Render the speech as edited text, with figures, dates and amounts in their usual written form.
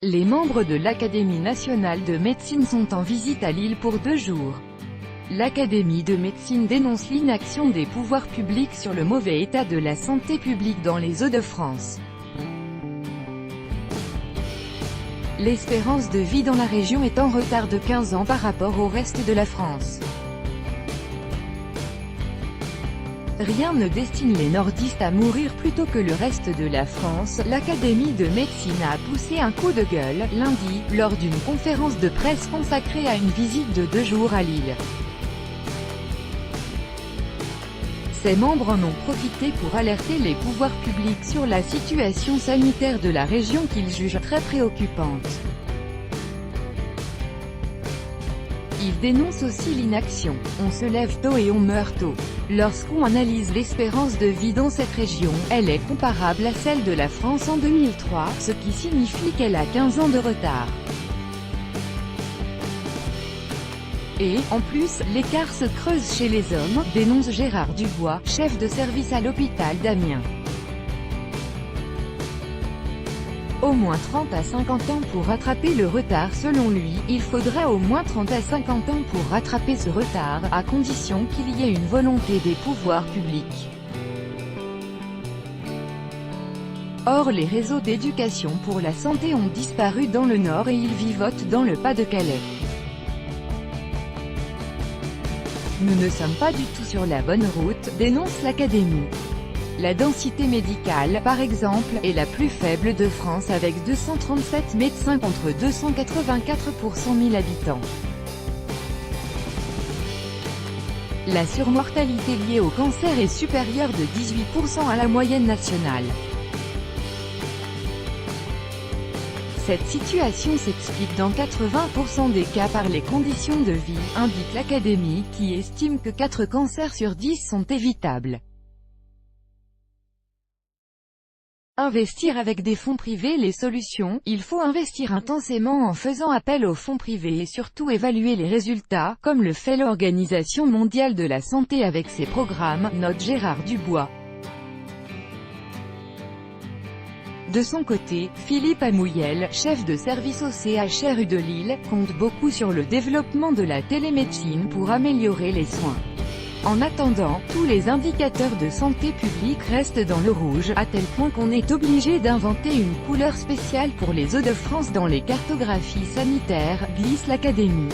Les membres de l'Académie nationale de médecine sont en visite à Lille pour 2 jours. L'Académie de médecine dénonce l'inaction des pouvoirs publics sur le mauvais état de la santé publique dans les Hauts-de-France. L'espérance de vie dans la région est en retard de 15 ans par rapport au reste de la France. Rien ne destine les nordistes à mourir plutôt que le reste de la France. L'Académie de médecine a poussé un coup de gueule, lundi, lors d'une conférence de presse consacrée à une visite de 2 jours à Lille. Ses membres en ont profité pour alerter les pouvoirs publics sur la situation sanitaire de la région qu'ils jugent très préoccupante. Ils dénoncent aussi l'inaction. On se lève tôt et on meurt tôt. Lorsqu'on analyse l'espérance de vie dans cette région, elle est comparable à celle de la France en 2003, ce qui signifie qu'elle a 15 ans de retard. Et, en plus, l'écart se creuse chez les hommes, dénonce Gérard Dubois, chef de service à l'hôpital d'Amiens. Au moins 30 à 50 ans pour rattraper le retard. Selon lui, il faudrait au moins 30 à 50 ans pour rattraper ce retard, à condition qu'il y ait une volonté des pouvoirs publics. Or les réseaux d'éducation pour la santé ont disparu dans le Nord et ils vivotent dans le Pas-de-Calais. Nous ne sommes pas du tout sur la bonne route, dénonce l'Académie. La densité médicale, par exemple, est la plus faible de France avec 237 médecins contre 284 pour 100 000 habitants. La surmortalité liée au cancer est supérieure de 18% à la moyenne nationale. Cette situation s'explique dans 80% des cas par les conditions de vie, indique l'Académie, qui estime que 4 cancers sur 10 sont évitables. Investir avec des fonds privés. Les solutions, il faut investir intensément en faisant appel aux fonds privés et surtout évaluer les résultats, comme le fait l'Organisation mondiale de la santé avec ses programmes, note Gérard Dubois. De son côté, Philippe Amouyel, chef de service au CHRU de Lille, compte beaucoup sur le développement de la télémédecine pour améliorer les soins. En attendant, tous les indicateurs de santé publique restent dans le rouge, à tel point qu'on est obligé d'inventer une couleur spéciale pour les Hauts-de-France dans les cartographies sanitaires, glisse l'Académie.